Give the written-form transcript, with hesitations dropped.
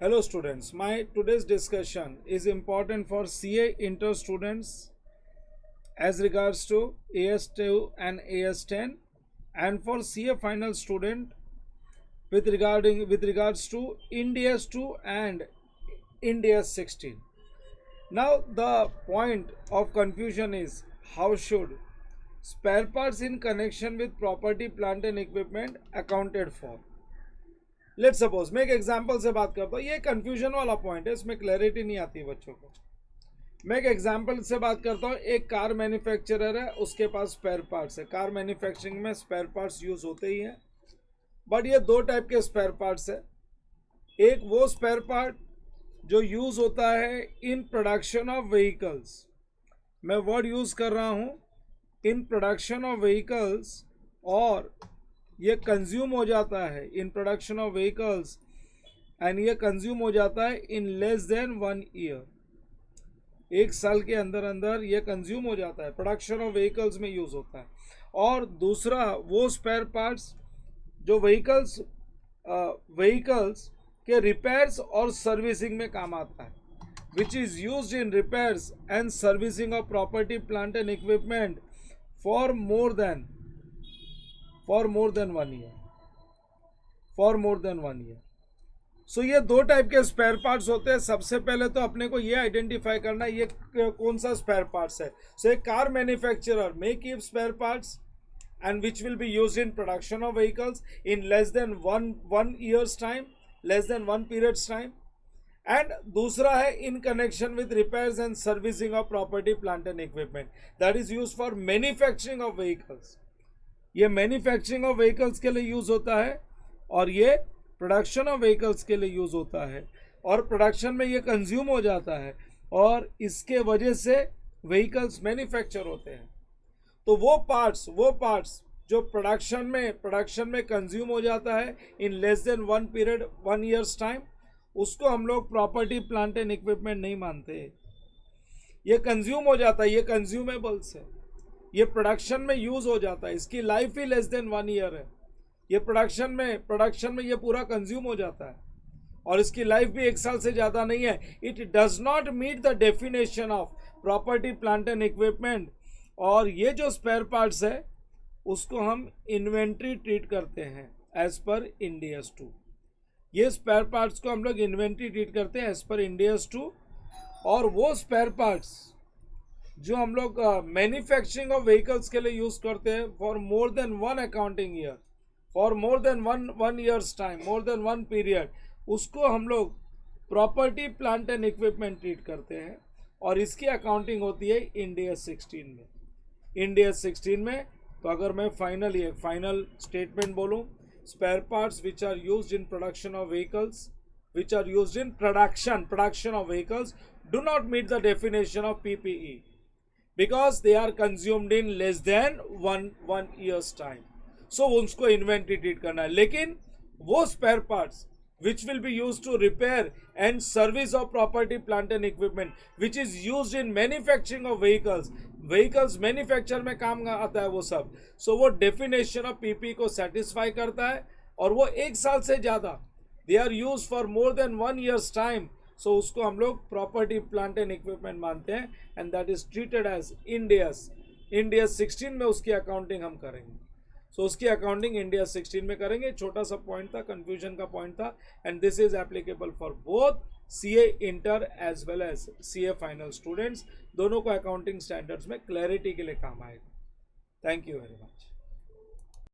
Hello students, my today's discussion is important for CA Inter students as regards to AS2 and AS10 and for CA final student with regards to India's 2 and India's 16. Now the point of confusion is how should spare parts in connection with property, plant and equipment accounted for. Let suppose मैं एक example से बात करता हूँ. ये confusion वाला point है, इसमें क्लैरिटी नहीं आती बच्चों को. मैं एक एग्जाम्पल से बात करता हूँ. एक कार मैन्युफैक्चरर है, उसके पास स्पेयर पार्ट्स है. कार मैन्युफैक्चरिंग में स्पेयर पार्ट्स यूज होते ही हैं, बट ये दो टाइप के स्पेयर पार्ट्स है. एक वो स्पेयर पार्ट जो यूज होता है इन प्रोडक्शन ऑफ व्हीकल्स. मैं वर्ड यूज कर रहा हूँ इन प्रोडक्शन ऑफ व्हीकल्स, और ये कंज्यूम हो जाता है इन प्रोडक्शन ऑफ व्हीकल्स एंड ये कंज्यूम हो जाता है इन लेस देन 1 ईयर. एक साल के अंदर अंदर ये कंज्यूम हो जाता है, प्रोडक्शन ऑफ व्हीकल्स में यूज होता है. और दूसरा वो स्पेयर पार्ट्स जो व्हीकल्स के रिपेयर्स और सर्विसिंग में काम आता है, which is used in repairs and servicing of property, plant and equipment for more than 1 year. For more than 1 year. So ये दो टाइप के स्पेयर पार्ट्स होते हैं. सबसे पहले तो अपने को ये आइडेंटिफाई करना ये कौन सा स्पेयर पार्ट्स है. सो एक car manufacturer may keep spare parts and which will be used in production of vehicles in less than one years time, less than 1 periods time. And दूसरा है in connection with repairs and servicing of property, plant and equipment, that is use for manufacturing of vehicles. ये manufacturing of vehicles के लिए use होता है और ये production of vehicles के लिए यूज होता है, और प्रोडक्शन में ये कंज्यूम हो जाता है और इसके वजह से व्हीकल्स मैन्युफैक्चर होते हैं. तो वो पार्ट्स जो प्रोडक्शन में कंज्यूम हो जाता है इन लेस देन 1 ईयर्स टाइम, उसको हम लोग प्रॉपर्टी, प्लांट एंड इक्विपमेंट नहीं मानते. ये कंज्यूम हो जाता है, ये कंज्यूमेबल्स है, ये प्रोडक्शन में यूज हो जाता है, इसकी लाइफ ही लेस देन 1 ईयर है. ये प्रोडक्शन में ये पूरा कंज्यूम हो जाता है और इसकी लाइफ भी 1 साल से ज़्यादा नहीं है. It does not meet the definition of property, plant and equipment. और ये जो स्पेयर पार्ट्स है उसको हम इन्वेंट्री ट्रीट करते हैं एज पर इंडियाज 2. ये स्पेयर पार्ट्स को हम लोग इन्वेंट्री ट्रीट करते हैं एज पर इंडियाज 2. और वो स्पेयर पार्ट्स जो हम लोग मैन्युफैक्चरिंग ऑफ व्हीकल्स के लिए यूज करते हैं for more than 1 accounting year, for more then one years time, more than 1 period, उसको हम लोग property, plant and equipment treat करते हैं और इसकी अकाउंटिंग होती है इंडिया 16 में. इंडिया 16 में तो अगर मैं फाइनल स्टेटमेंट बोलूं, spare parts which are used in production of vehicles, which are used in production of vehicles do not meet the definition of PPE because they are consumed in less than one year's time. So उसको inventory treat करना है. लेकिन वो spare parts which will be used to repair and service of property, plant and equipment which is used in manufacturing of vehicles manufacture में काम आता है वो सब. So वो definition of PP को satisfy करता है और वो 1 साल से ज़्यादा they are used for more than 1 year's time. सो उसको हम लोग प्रॉपर्टी, प्लांट एंड इक्विपमेंट मानते हैं and that is treated as India 16 में उसकी अकाउंटिंग हम करेंगे. सो उसकी अकाउंटिंग इंडिया 16 में करेंगे. छोटा सा पॉइंट था, कंफ्यूजन का पॉइंट था, and this is applicable for both CA inter as well as CA final students. दोनों को अकाउंटिंग स्टैंडर्ड्स में क्लैरिटी के लिए काम आएगा. Thank you very much.